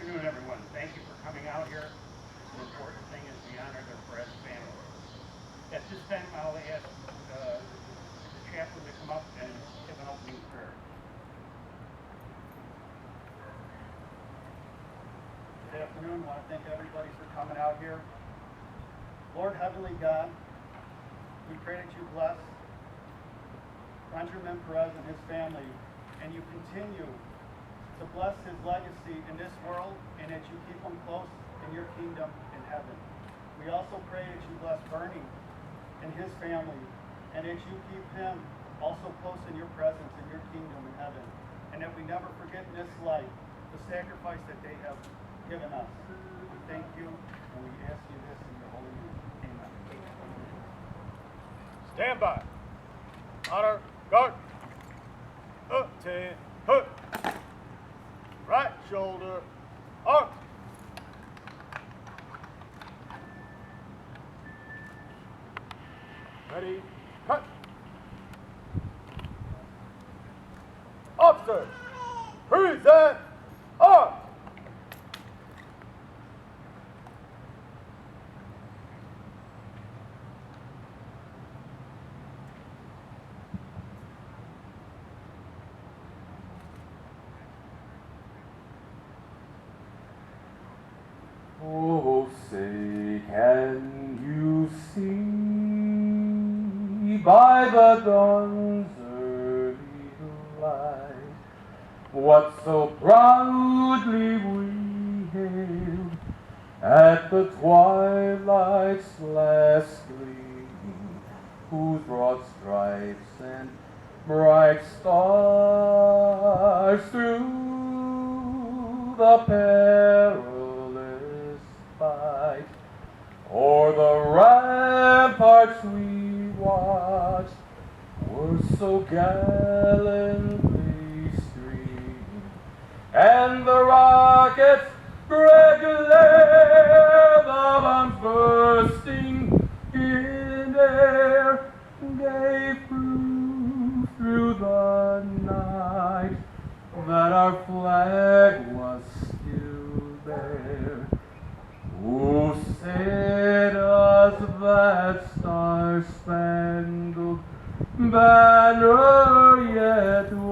afternoon, everyone. Thank you for coming out here. The important thing is we honor the Perez family. At this time, I'll ask the chaplain to come up and give an opening prayer. Good afternoon. I want to thank everybody for coming out here. Lord Heavenly God, we pray that you bless Benjamin Perez and his family, and you continue to bless his legacy in this world, and that you keep him close in your kingdom in heaven. We also pray that you bless Bernie and his family, and that you keep him also close in your presence in your kingdom in heaven, and that we never forget in this life the sacrifice that they have given us. We thank you, and we ask you this in your holy name. Amen. Stand by. Honor, guard. Up, 10, hook. Right shoulder, arm. Ready, cut. Officer, present, arm. Oh, say, can you see by the dawn's early light what so proudly we hailed at the twilight's last gleam, whose broad stripes and bright stars through the perilous fight o'er the ramparts we watched were so gallantly streamed, and the rockets' red glare, the bombs bursting in air, gave proof through the night that our flag was still there. Oh, say does that star-spangled banner yet wave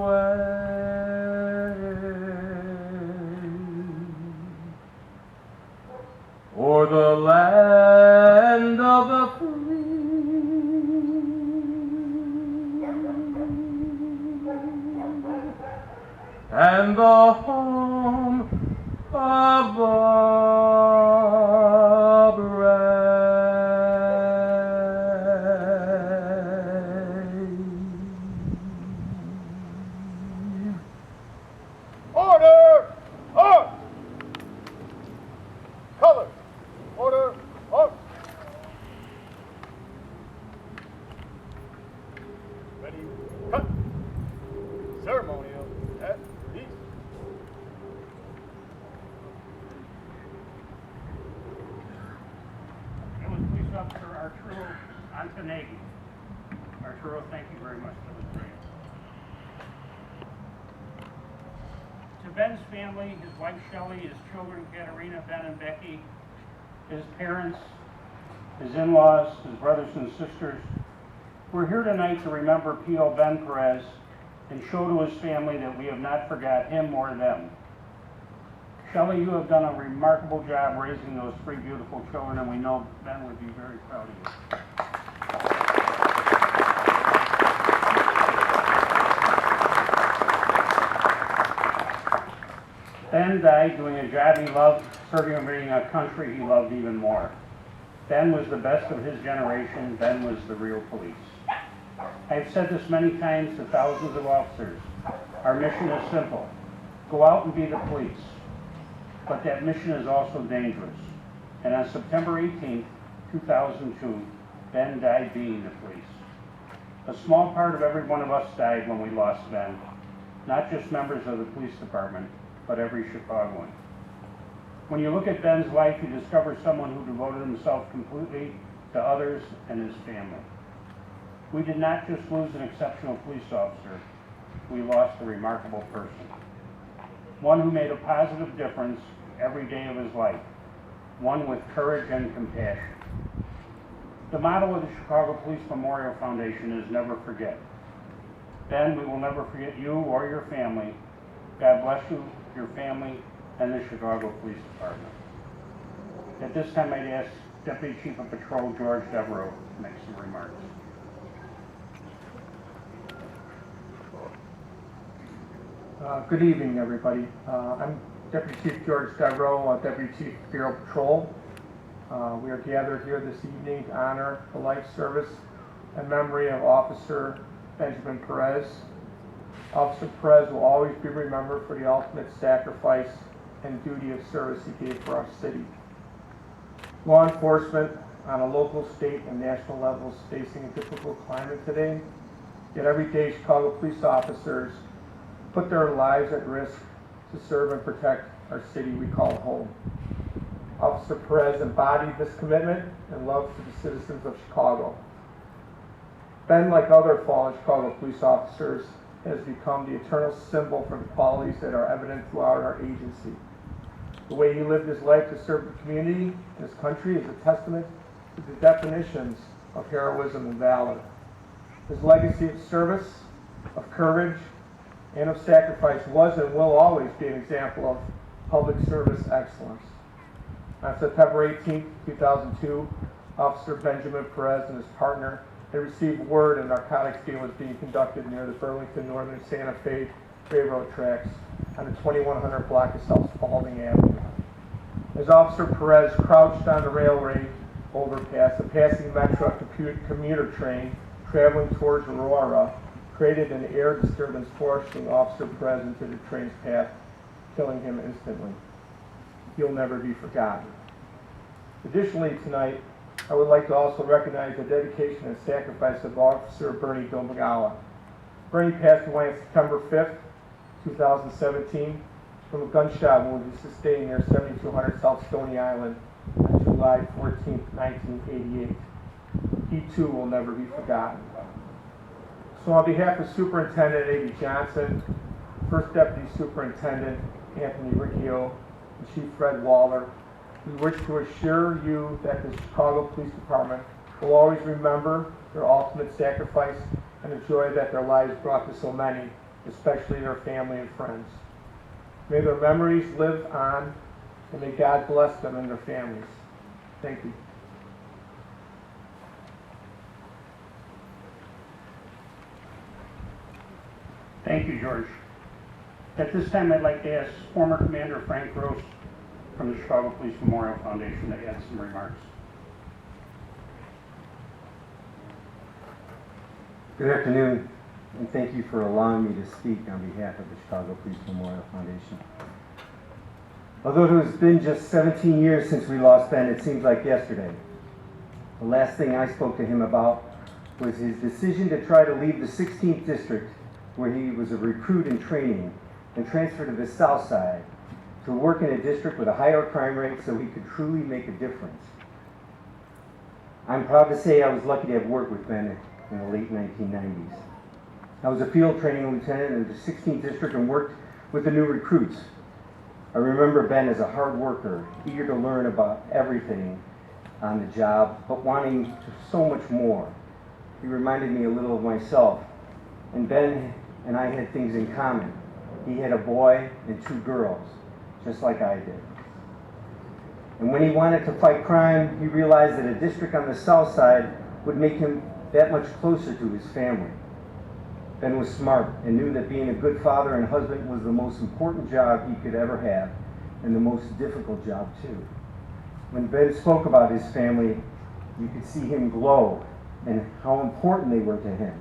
o'er the land of the free, and the home of the brave. Order, arm. Color, order, arm. Ready, cut. Ceremonial at peace. That was Police Officer Arturo Antoneghi. Arturo, thank you very much. That was great. To Ben's family, his wife Shelley, his children Katerina, Ben, and Becky, his parents, his in-laws, his brothers and sisters, we're here tonight to remember P.O. Ben Perez and show to his family that we have not forgot him or them. Shelley, you have done a remarkable job raising those three beautiful children, and we know Ben would be very proud of you. Ben died doing a job he loved, serving a country he loved even more. Ben was the best of his generation. Ben was the real police. I've said this many times to thousands of officers. Our mission is simple. Go out and be the police. But that mission is also dangerous. And on September 18th, 2002, Ben died being the police. A small part of every one of us died when we lost Ben. Not just members of the police department, but every Chicagoan. When you look at Ben's life, you discover someone who devoted himself completely to others and his family. We did not just lose an exceptional police officer, we lost a remarkable person. One who made a positive difference every day of his life, one with courage and compassion. The motto of the Chicago Police Memorial Foundation is never forget. Ben, we will never forget you or your family. God bless you, your family, and the Chicago Police Department. At this time, I'd ask Deputy Chief of Patrol George Devereaux to make some remarks. Good evening, everybody. I'm Deputy Chief George Devereaux, Deputy Chief Bureau Patrol. We are gathered here this evening to honor the life service and memory of Officer Benjamin Perez. Officer Perez will always be remembered for the ultimate sacrifice and duty of service he gave for our city. Law enforcement on a local, state, and national level is facing a difficult climate today, yet every day Chicago police officers put their lives at risk to serve and protect our city we call home. Officer Perez embodied this commitment and love for the citizens of Chicago. Ben, like other fallen Chicago police officers, has become the eternal symbol for the qualities that are evident throughout our agency. The way he lived his life to serve the community and his country is a testament to the definitions of heroism and valor. His legacy of service, of courage, and of sacrifice was and will always be an example of public service excellence. On September 18, 2002, Officer Benjamin Perez and his partner had received word a narcotics deal was being conducted near the Burlington Northern Santa Fe Railroad tracks on the 2100 block of South Spalding Avenue. As Officer Perez crouched on the railway overpass, a passing Metro commuter train traveling towards Aurora created an air disturbance, forcing Officer Perez into the train's path, killing him instantly. He'll never be forgotten. Additionally, tonight, I would like to also recognize the dedication and sacrifice of Officer Bernie Domagawa. Bernie passed away on September 5th, 2017, from a gunshot wound he sustained near 7200 South Stony Island on July 14, 1988. He too will never be forgotten. So on behalf of Superintendent A.B. Johnson, First Deputy Superintendent Anthony Riccio, and Chief Fred Waller, we wish to assure you that the Chicago Police Department will always remember their ultimate sacrifice and the joy that their lives brought to so many, especially their family and friends. May their memories live on, and may God bless them and their families. Thank you. Thank you, George. At this time, I'd like to ask former Commander Frank Gross from the Chicago Police Memorial Foundation to add some remarks. Good afternoon, and thank you for allowing me to speak on behalf of the Chicago Police Memorial Foundation. Although it has been just 17 years since we lost Ben, it seems like yesterday. The last thing I spoke to him about was his decision to try to leave the 16th District, where he was a recruit in training, and transfer to the South Side to work in a district with a higher crime rate so he could truly make a difference. I'm proud to say I was lucky to have worked with Ben in the late 1990s. I was a field training lieutenant in the 16th District and worked with the new recruits. I remember Ben as a hard worker, eager to learn about everything on the job, but wanting so much more. He reminded me a little of myself, and Ben and I had things in common. He had a boy and 2 girls, just like I did. And when he wanted to fight crime, he realized that a district on the South Side would make him that much closer to his family. Ben was smart and knew that being a good father and husband was the most important job he could ever have, and the most difficult job too. When Ben spoke about his family, you could see him glow and how important they were to him,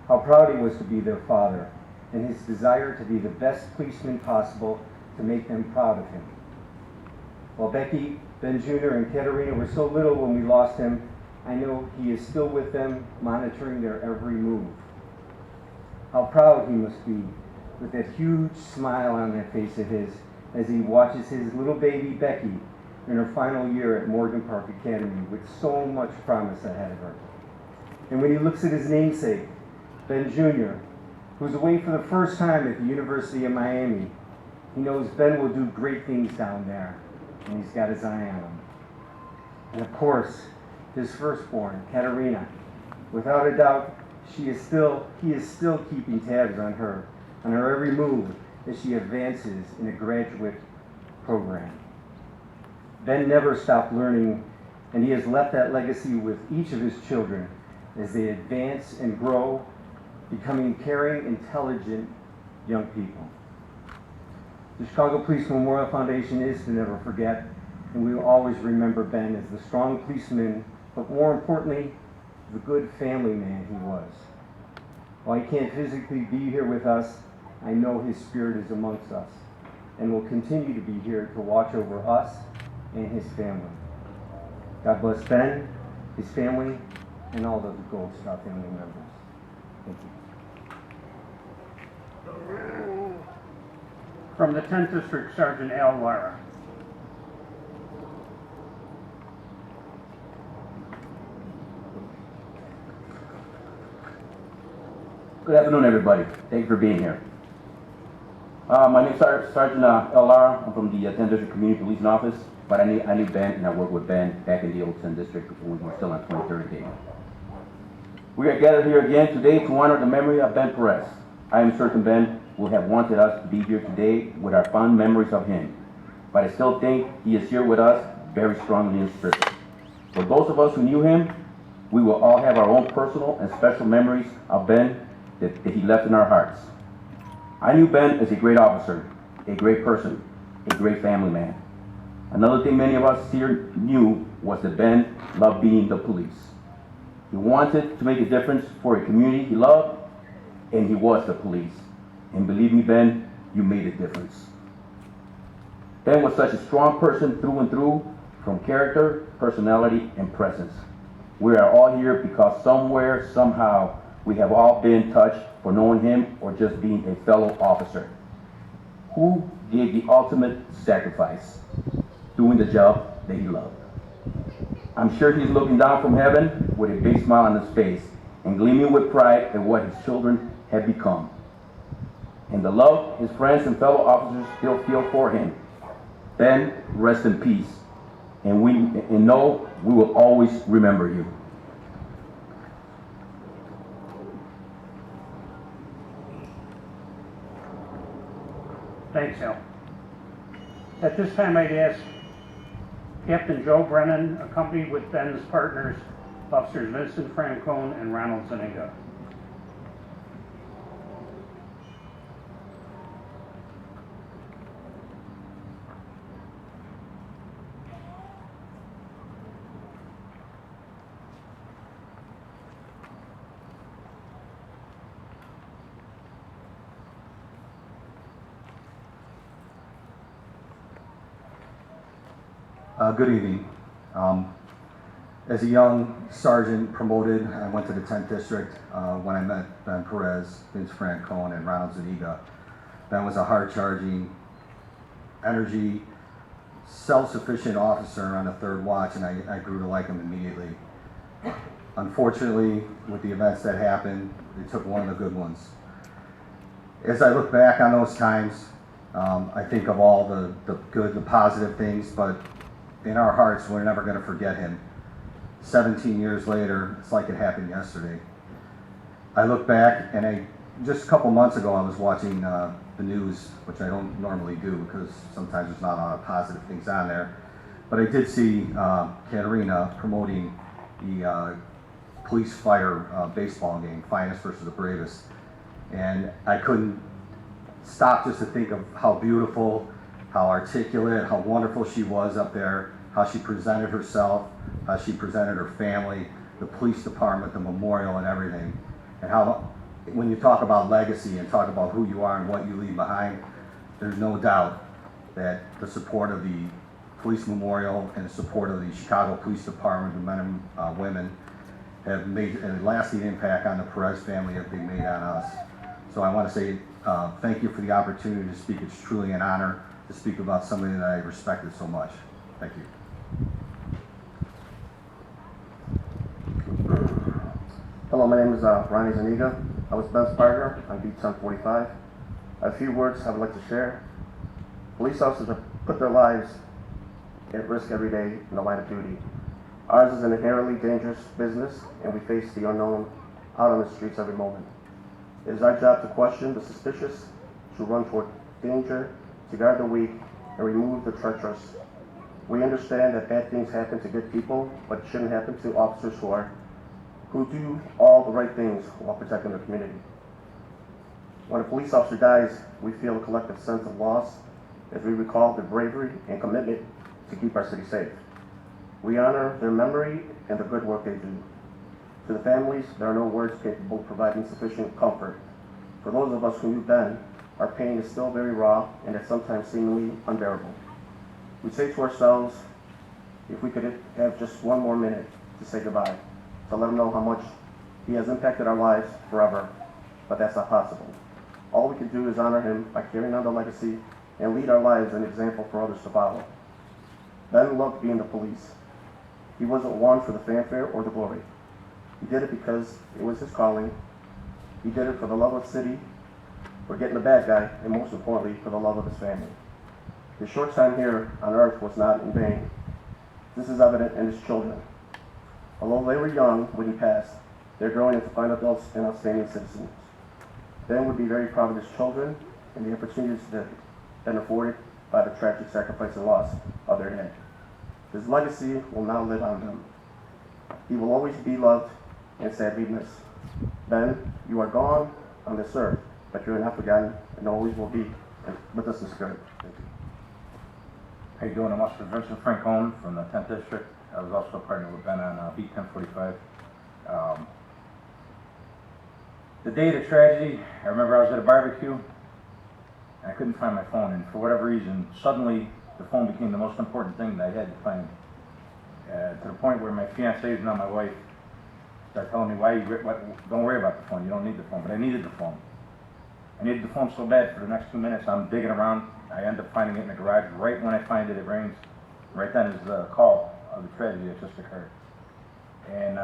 how proud he was to be their father, and his desire to be the best policeman possible to make them proud of him. While Becky, Ben Jr., and Katerina were so little when we lost him, I know he is still with them, monitoring their every move. How proud he must be, with that huge smile on that face of his, as he watches his little baby Becky in her final year at Morgan Park Academy with so much promise ahead of her. And when he looks at his namesake, Ben Jr., who's away for the first time at the University of Miami, he knows Ben will do great things down there, and he's got his eye on him. And of course, his firstborn, Katerina. Without a doubt, he is still keeping tabs on her every move as she advances in a graduate program. Ben never stopped learning, and he has left that legacy with each of his children as they advance and grow, becoming caring, intelligent young people. The Chicago Police Memorial Foundation is to never forget, and we will always remember Ben as the strong policeman, but more importantly, the good family man he was. While he can't physically be here with us, I know his spirit is amongst us and will continue to be here to watch over us and his family. God bless Ben, his family, and all the Gold Star family members. Thank you. From the 10th District, Sergeant Al Lara. Good afternoon, everybody. Thank you for being here. My name is Sergeant El Lara. I'm from the 10th District Community Policing Office, but I knew Ben, and I worked with Ben back in the old 10th District when we were still on 23rd Day. We are gathered here again today to honor the memory of Ben Perez. I am certain Ben would have wanted us to be here today with our fond memories of him, but I still think he is here with us very strongly in spirit. For those of us who knew him, we will all have our own personal and special memories of Ben that he left in our hearts. I knew Ben as a great officer, a great person, a great family man. Another thing many of us here knew was that Ben loved being the police. He wanted to make a difference for a community he loved, and he was the police. And believe me, Ben, you made a difference. Ben was such a strong person through and through, from character, personality, and presence. We are all here because somewhere, somehow, we have all been touched for knowing him or just being a fellow officer who gave the ultimate sacrifice, doing the job that he loved. I'm sure he's looking down from heaven with a big smile on his face and gleaming with pride at what his children have become, and the love his friends and fellow officers still feel for him. Ben, rest in peace, and know we will always remember you. Thanks, Al. At this time, I'd ask Captain Joe Brennan, accompanied with Ben's partners, Officers Vincent Francone and Ronald Zuniga. Good evening. As a young sergeant promoted, I went to the 10th District when I met Ben Perez, Vince Francone, and Ronald Zuniga. Ben was a hard-charging, energy, self-sufficient officer on the 3rd watch, and I grew to like him immediately. Unfortunately, with the events that happened, they took one of the good ones. As I look back on those times, I think of all the good, the positive things, but in our hearts, we're never going to forget him. 17 years later, it's like it happened yesterday. I look back, and just a couple months ago, I was watching the news, which I don't normally do because sometimes there's not a lot of positive things on there. But I did see Katerina promoting the police fire baseball game, Finest versus the Bravest. And I couldn't stop just to think of how beautiful, how articulate, how wonderful she was up there, how she presented herself, how she presented her family, the police department, the memorial, and everything. And how, when you talk about legacy and talk about who you are and what you leave behind, there's no doubt that the support of the police memorial and the support of the Chicago Police Department, the men and women, have made a lasting impact on the Perez family that they made on us. So I want to say thank you for the opportunity to speak. It's truly an honor to speak about somebody that I respected so much. Thank you. Hello, my name is Ronnie Zuniga. I was Ben's partner on beat 1045. I have a few words I would like to share. Police officers have put their lives at risk every day in the line of duty. Ours is an inherently dangerous business, and we face the unknown out on the streets every moment. It is our job to question the suspicious, to run toward danger, to guard the weak, and remove the treacherous. We understand that bad things happen to good people, but it shouldn't happen to officers who do all the right things while protecting their community. When a police officer dies, we feel a collective sense of loss as we recall their bravery and commitment to keep our city safe. We honor their memory and the good work they do. To the families, there are no words capable of providing sufficient comfort. For those of us who knew Ben, our pain is still very raw and at sometimes seemingly unbearable. We say to ourselves, if we could have just one more minute to say goodbye, to let him know how much he has impacted our lives forever, but that's not possible. All we can do is honor him by carrying on the legacy and lead our lives an example for others to follow. Ben loved being the police. He wasn't one for the fanfare or the glory. He did it because it was his calling. He did it for the love of the city, for getting the bad guy, and most importantly, for the love of his family. His short time here on earth was not in vain. This is evident in his children. Although they were young when he passed, they're growing into fine adults and outstanding citizens. Ben would be very proud of his children and the opportunities that have been afforded by the tragic sacrifice and loss of their dad. His legacy will now live on them. He will always be loved and sadly missed. Ben, you are gone on this earth, but you are not forgotten and always will be with us in spirit. Thank you. How you doing? I'm Officer Vincent Francone from the 10th District. I was also partnered with Ben on Beat 1045. The day of the tragedy, I remember I was at a barbecue and I couldn't find my phone, and for whatever reason, suddenly the phone became the most important thing that I had to find. To the point where my fiancée, now my wife, started telling me, don't worry about the phone, you don't need the phone, but I needed the phone. I needed the phone so bad. For the next 2 minutes, I'm digging around. I end up finding it in the garage. Right when I find it, it rings. Right then is the call of the tragedy that just occurred. And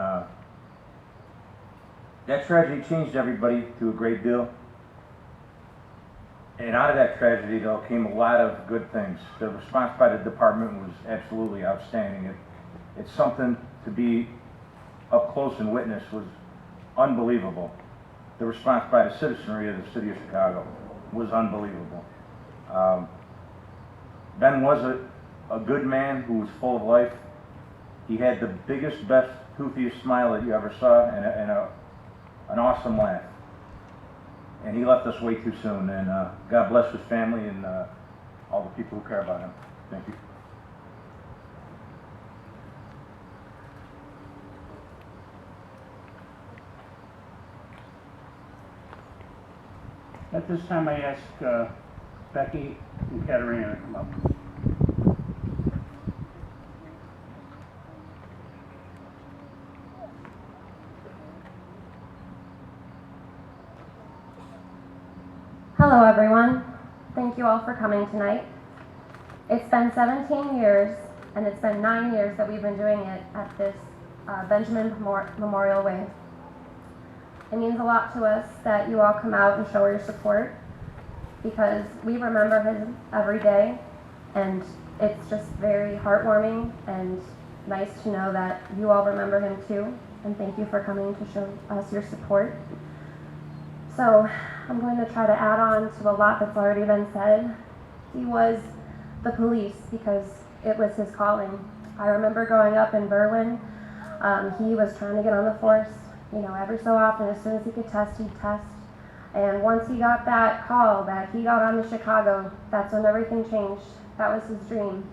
that tragedy changed everybody to a great deal. And out of that tragedy, though, came a lot of good things. The response by the department was absolutely outstanding. It's something to be up close and witness was unbelievable. The response by the citizenry of the city of Chicago was unbelievable. Ben was a good man who was full of life. He had the biggest, best, toothiest smile that you ever saw, and an awesome laugh. And he left us way too soon, and God bless his family and all the people who care about him. Thank you. At this time, I ask Becky and Katerina to come up. Hello everyone. Thank you all for coming tonight. It's been 17 years, and it's been 9 years that we've been doing it at this Benjamin Memorial Way. It means a lot to us that you all come out and show your support, because we remember him every day, and it's just very heartwarming and nice to know that you all remember him too, and thank you for coming to show us your support. So I'm going to try to add on to a lot that's already been said. He was the police because it was his calling. I remember growing up in Berwyn, he was trying to get on the force. You know, every so often, as soon as he could test, he'd test. And once he got that call that he got on to Chicago, that's when everything changed. That was his dream.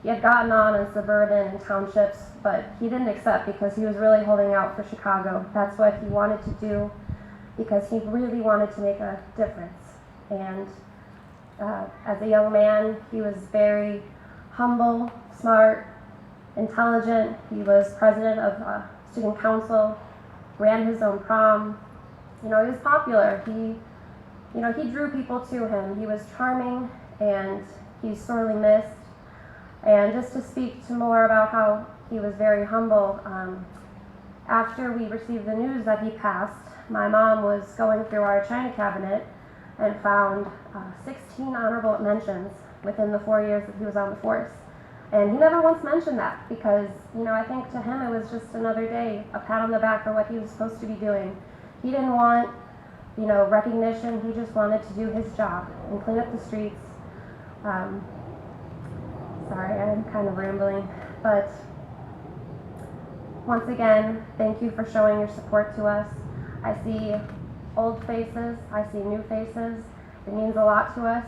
He had gotten on in suburban and townships, but he didn't accept because he was really holding out for Chicago. That's what he wanted to do, because he really wanted to make a difference. And as a young man, he was very humble, smart, intelligent. He was president of student council, ran his own prom. You know, he was popular. He drew people to him. He was charming, and he's sorely missed. And just to speak to more about how he was very humble, after we received the news that he passed, my mom was going through our china cabinet and found 16 honorable mentions within the 4 years that he was on the force. And he never once mentioned that because, you know, I think to him it was just another day, a pat on the back for what he was supposed to be doing. He didn't want, you know, recognition. He just wanted to do his job and clean up the streets. Sorry, I'm kind of rambling, but once again, thank you for showing your support to us. I see old faces, I see new faces. It means a lot to us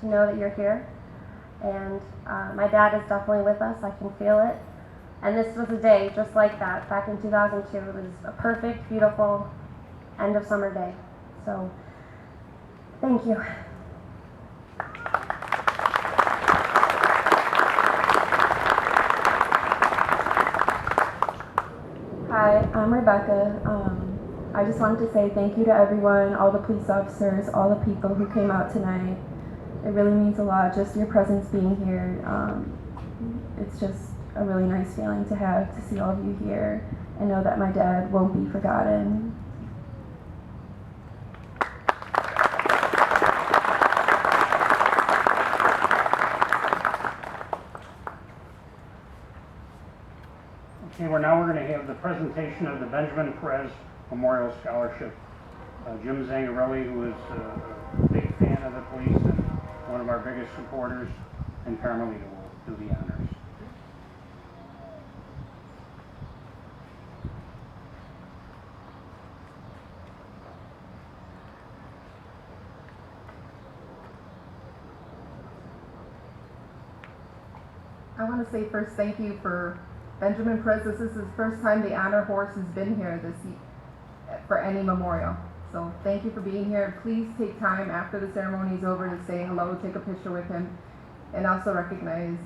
to know that you're here. And my dad is definitely with us, I can feel it. And this was a day just like that, back in 2002. It was a perfect, beautiful end of summer day. So, thank you. Hi, I'm Rebecca. I just wanted to say thank you to everyone, all the police officers, all the people who came out tonight. It really means a lot, just your presence being here. It's just a really nice feeling to have, to see all of you here and know that my dad won't be forgotten. Okay, we're going to have the presentation of the Benjamin Perez Memorial Scholarship. Jim Zangarelli, who is a big fan of the police and one of our biggest supporters, and Carmelita will do the honors. I want to say first thank you for Benjamin Perez. This is his first time the honor horse has been here for any memorial. So thank you for being here. Please take time after the ceremony is over to say hello, take a picture with him, and also recognize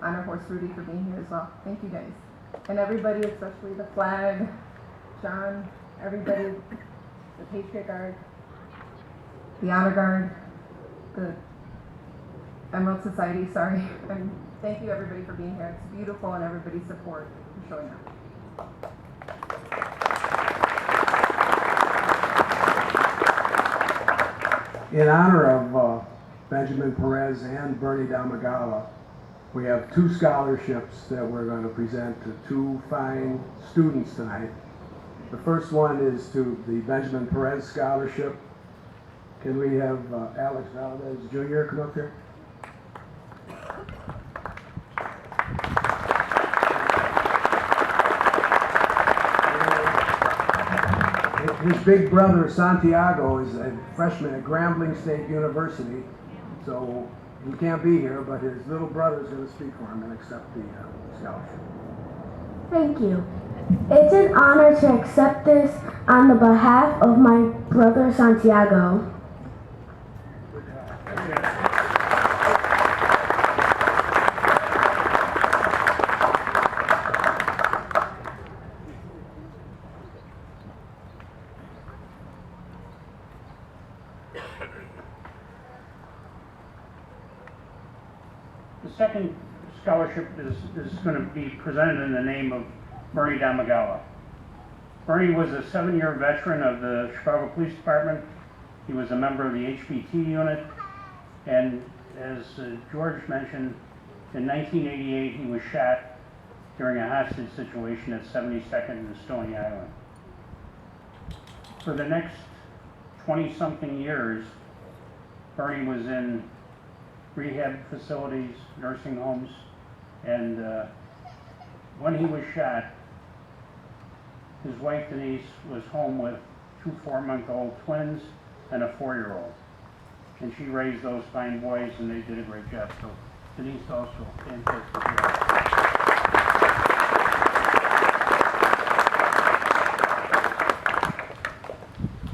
honor horse Rudy for being here as well. Thank you guys. And everybody, especially the flag, John, everybody, the Patriot Guard, the Honor Guard, the Emerald Society, sorry. And thank you everybody for being here. It's beautiful and everybody's support for showing up. In honor of Benjamin Perez and Bernie Damagala, we have 2 scholarships that we're going to present to 2 fine students tonight. The first one is to the Benjamin Perez Scholarship. Can we have Alex Valdez Jr. come up here? His big brother, Santiago, is a freshman at Grambling State University, so he can't be here, but his little brother is going to speak for him and accept the scholarship. Thank you. It's an honor to accept this on the behalf of my brother, Santiago. The second scholarship is going to be presented in the name of Bernie Damagala. Bernie was a 7-year veteran of the Chicago Police Department. He was a member of the HBT unit, and as George mentioned, in 1988 he was shot during a hostage situation at 72nd and Stony Island. For the next 20-something years, Bernie was in rehab facilities, nursing homes, and when he was shot, his wife Denise was home with 2 4-month-old twins and a 4-year-old. And she raised those fine boys, and they did a great job. So Denise also fantastic job.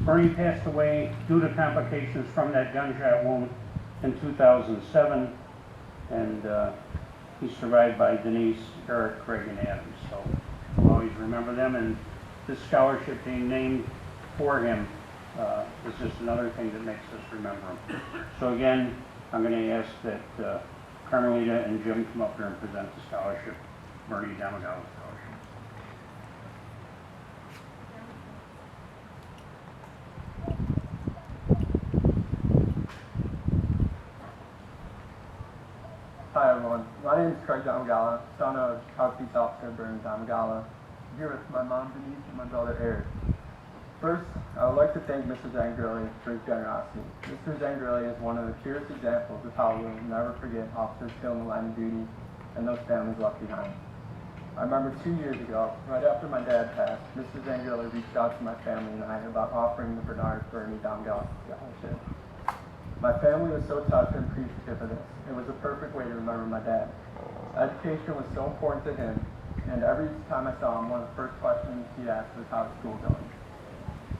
Bernie passed away due to complications from that gunshot wound in 2007, and he's survived by Denise, Eric, Craig, and Adams. So we'll always remember them, and this scholarship being named for him is just another thing that makes us remember him. So again, I'm going to ask that Carmelita and Jim come up here and present the scholarship, Bernie Damagala Scholarship. Hi everyone, my name is Craig Damagala, son of Chicago Police Officer Bernie Damagala. I'm here with my mom Denise and my brother Eric. First, I would like to thank Mr. Zangrilli for his generosity. Mr. Zangrilli is one of the purest examples of how we will never forget officers killed in the line of duty and those families left behind. I remember 2 years ago, right after my dad passed, Mr. Zangrilli reached out to my family and I about offering the Bernard Bernie Damagala Scholarship. My family was so touched and appreciative of this. It was a perfect way to remember my dad. Education was so important to him, and every time I saw him, one of the first questions he asked was, "How's school going?"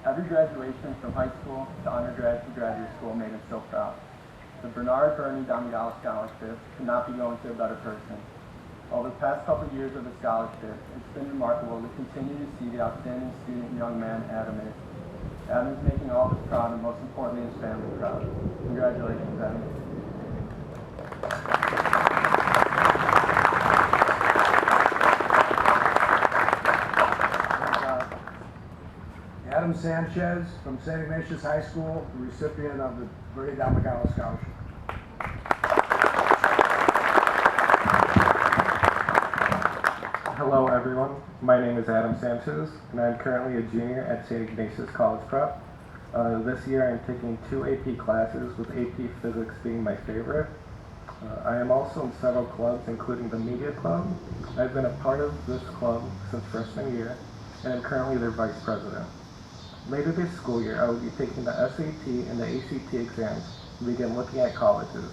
Every graduation from high school to undergrad to graduate school made him so proud. The Bernard Bernie Damagala Scholarship could not be going to a better person. Over the past couple of years of the scholarship, it's been remarkable to continue to see the outstanding student and young man Adam is. Adam is making all of us proud and most importantly his family proud. Congratulations, Adam. Adam Sanchez from St. Ignatius High School, the recipient of the Bernie Damagala Scholarship. Hello everyone, my name is Adam Sanchez and I'm currently a junior at St. Ignatius College Prep. This year I'm taking 2 AP classes, with AP Physics being my favorite. I am also in several clubs, including the Media Club. I've been a part of this club since freshman year and I'm currently their vice president. Later this school year, I will be taking the SAT and the ACT exams to begin looking at colleges.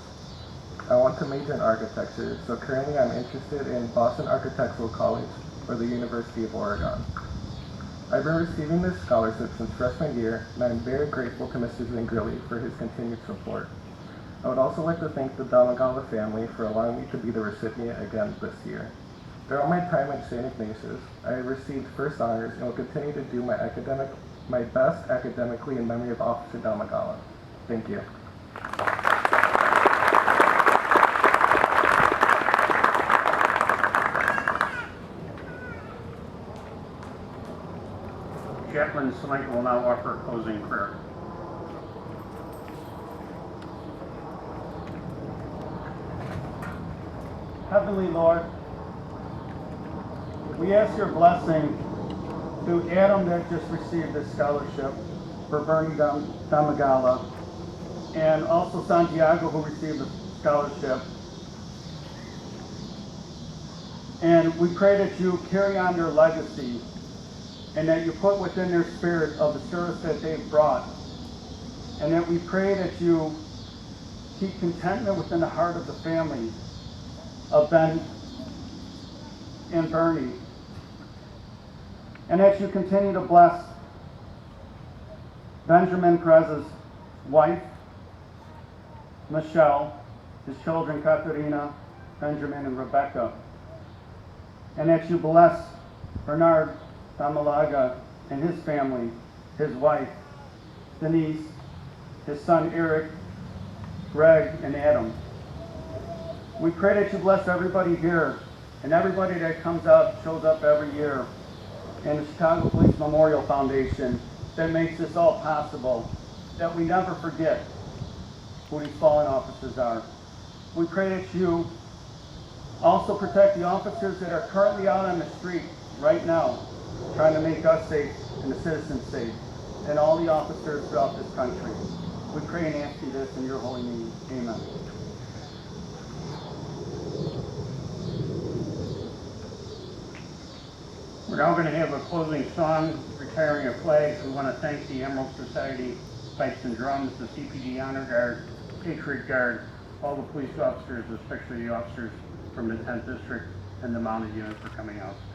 I want to major in architecture, so currently I'm interested in Boston Architectural College or the University of Oregon. I've been receiving this scholarship since freshman year, and I'm very grateful to Mr. Zangrilli for his continued support. I would also like to thank the Damagala family for allowing me to be the recipient again this year. Throughout my time at St. Ignatius, I have received first honors and will continue to do my best academically in memory of Officer Damagala. Thank you. Chaplain Slinker will now offer a closing prayer. Heavenly Lord, we ask your blessing to Adam that just received this scholarship for Bernie Damagala, and also Santiago who received the scholarship. And we pray that you carry on their legacy and that you put within their spirit of the service that they've brought. And that we pray that you keep contentment within the heart of the family of Ben and Bernie. And that you continue to bless Benjamin Perez's wife, Michelle, his children, Katerina, Benjamin, and Rebecca. And that you bless Bernard Damagala and his family, his wife, Denise, his son Eric, Greg, and Adam. We pray that you bless everybody here and everybody that comes out, shows up every year, and the Chicago Police Memorial Foundation that makes this all possible, that we never forget who these fallen officers are. We pray that you also protect the officers that are currently out on the street right now, trying to make us safe and the citizens safe, and all the officers throughout this country. We pray and ask you this in your holy name. Amen. We're now going to have a closing song, retiring of flags. We want to thank the Emerald Society, Pipes and Drums, the CPD Honor Guard, Patriot Guard, all the police officers, especially the officers from the 10th District and the mounted unit for coming out today.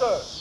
Officer!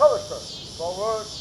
Color, sir. Forward.